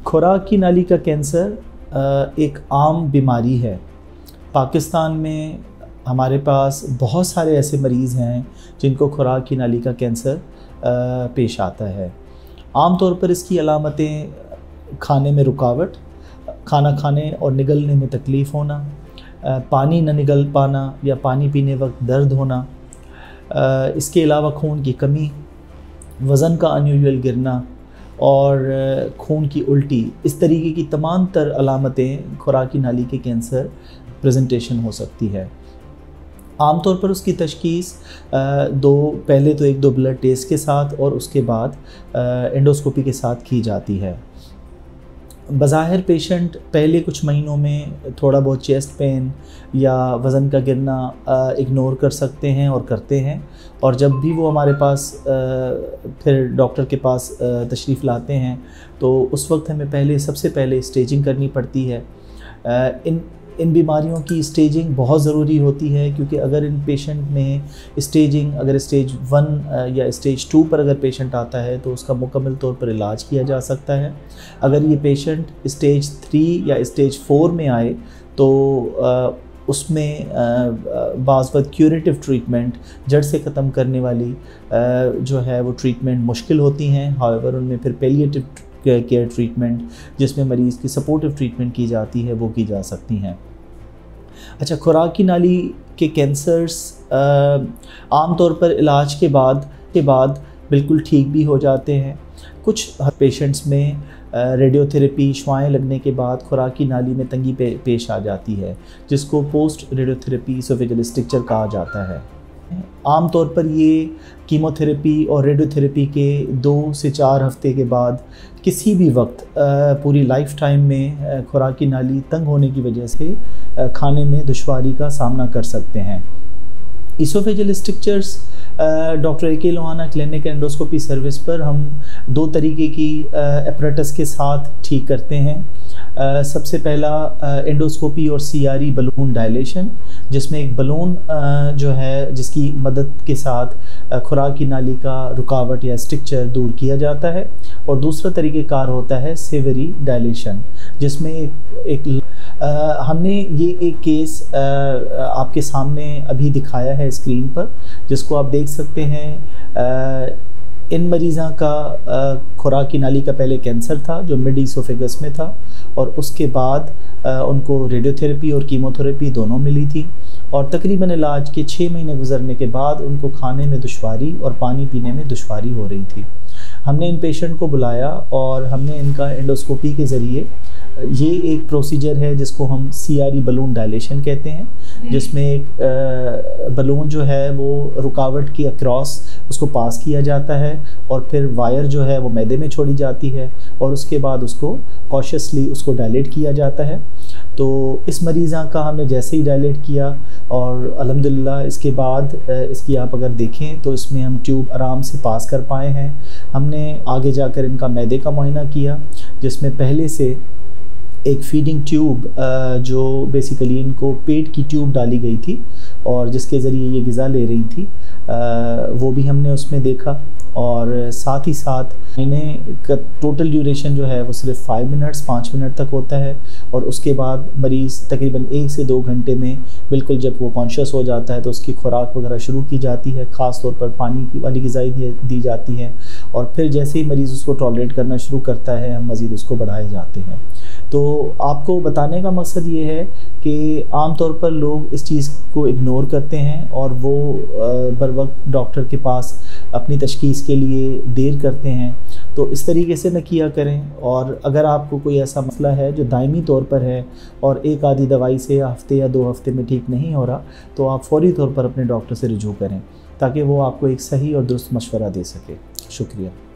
खुराक की नाली का कैंसर एक आम बीमारी है। पाकिस्तान में हमारे पास बहुत सारे ऐसे मरीज़ हैं जिनको खुराक की नाली का कैंसर पेश आता है। आम तौर पर इसकी अलामतें खाने में रुकावट, खाना खाने और निगलने में तकलीफ़ होना, पानी न निगल पाना या पानी पीने वक्त दर्द होना, इसके अलावा खून की कमी, वज़न का अनयूजुअल गिरना और खून की उल्टी, इस तरीके की तमाम तर अलामतें खुराक की नाली के कैंसर प्रेजेंटेशन हो सकती है। आमतौर पर उसकी तशख़ीस पहले तो एक दो ब्लड टेस्ट के साथ और उसके बाद एंडोस्कोपी के साथ की जाती है। बज़ाहिर पेशेंट पहले कुछ महीनों में थोड़ा बहुत चेस्ट पेन या वज़न का गिरना इग्नोर कर सकते हैं और करते हैं, और जब भी वो हमारे पास फिर डॉक्टर के पास तशरीफ़ लाते हैं तो उस वक्त हमें सबसे पहले स्टेजिंग करनी पड़ती है। इन बीमारियों की स्टेजिंग बहुत ज़रूरी होती है, क्योंकि अगर इन पेशेंट में स्टेजिंग अगर स्टेज 1 या स्टेज 2 पर अगर पेशेंट आता है तो उसका मुकम्मल तौर पर इलाज किया जा सकता है। अगर ये पेशेंट स्टेज 3 या स्टेज 4 में आए तो उसमें बाज़ वक़्त क्यूरेटिव ट्रीटमेंट, जड़ से ख़त्म करने वाली जो है वो ट्रीटमेंट मुश्किल होती हैं। हाउएवर उनमें फिर पैलिएटिव केयर ट्रीटमेंट, जिसमें मरीज़ की सपोर्टिव ट्रीटमेंट की जाती है, वो की जा सकती हैं। अच्छा, खुराक की नाली के कैंसर्स आम तौर पर इलाज के बाद बिल्कुल ठीक भी हो जाते हैं। कुछ पेशेंट्स में रेडियोथेरेपी, शुआएं लगने के बाद खुराक की नाली में तंगी पेश आ जाती है, जिसको पोस्ट रेडियोथेरेपी इसोफेजियल स्ट्रक्चर कहा जाता है। आम तौर पर ये कीमोथेरेपी और रेडियोथेरेपी के 2 से 4 हफ़्ते के बाद किसी भी वक्त पूरी लाइफ टाइम में खुराक की नाली तंग होने की वजह से खाने में दुश्वारी का सामना कर सकते हैं। Esophageal strictures doctor A K. Lohana clinic endoscopy service पर हम 2 तरीके की अपरेटस के साथ ठीक करते हैं। सबसे पहला एंडोस्कोपी और CRE बलून डायलेशन, जिसमें एक बलून जो है जिसकी मदद के साथ खुराक की नाली का रुकावट या स्ट्रक्चर दूर किया जाता है, और दूसरा तरीक़ेकार होता है सेवरी डायलेशन, जिसमें हमने ये एक केस आपके सामने अभी दिखाया है स्क्रीन पर, जिसको आप देख सकते हैं। इन मरीज़ों का खुराक की नाली का पहले कैंसर था जो मिड इसोफेगस में था, और उसके बाद उनको रेडियोथेरेपी और कीमोथेरेपी दोनों मिली थी, और तकरीबन इलाज के 6 महीने गुजरने के बाद उनको खाने में दुश्वारी और पानी पीने में दुश्वारी हो रही थी। हमने इन पेशेंट को बुलाया और हमने इनका एंडोस्कोपी के ज़रिए, ये एक प्रोसीजर है जिसको हम CRE बलून डायलेशन कहते हैं, जिसमें एक बलून जो है वो रुकावट की अक्रॉस उसको पास किया जाता है, और फिर वायर जो है वो मैदे में छोड़ी जाती है, और उसके बाद उसको कॉशियसली उसको डायलेट किया जाता है। तो इस मरीज़ा का हमने जैसे ही डायलेट किया, और अल्हम्दुलिल्लाह इसके बाद इसकी आप अगर देखें तो इसमें हम ट्यूब आराम से पास कर पाए हैं। हमने आगे जाकर इनका मैदे का मुआयना किया, जिसमें पहले से एक फीडिंग ट्यूब जो बेसिकली इनको पेट की ट्यूब डाली गई थी और जिसके ज़रिए ये ग़िज़ा ले रही थी, वो भी हमने उसमें देखा, और साथ ही साथ इन्हें का टोटल ड्यूरेशन जो है वो सिर्फ 5 मिनट तक होता है, और उसके बाद मरीज़ तकरीबन 1 से 2 घंटे में बिल्कुल जब वो कॉन्शियस हो जाता है तो उसकी खुराक वगैरह शुरू की जाती है। ख़ास तौर पर पानी वाली ग़िज़ाएँ दी जाती हैं, और फिर जैसे ही मरीज़ उसको टॉलरेट करना शुरू करता है हम मज़ीद उसको बढ़ाए जाते हैं। तो आपको बताने का मकसद ये है कि आम तौर पर लोग इस चीज़ को इग्नोर करते हैं और वो बर वक्त डॉक्टर के पास अपनी तशख़ीस के लिए देर करते हैं। तो इस तरीके से न किया करें, और अगर आपको कोई ऐसा मसला है जो दायमी तौर पर है और एक आधी दवाई से हफ़्ते या 2 हफ़्ते में ठीक नहीं हो रहा, तो आप फ़ौरी तौर पर अपने डॉक्टर से रुजू करें, ताकि वो आपको एक सही और दुरुस्त मशवरा दे सके। शुक्रिया।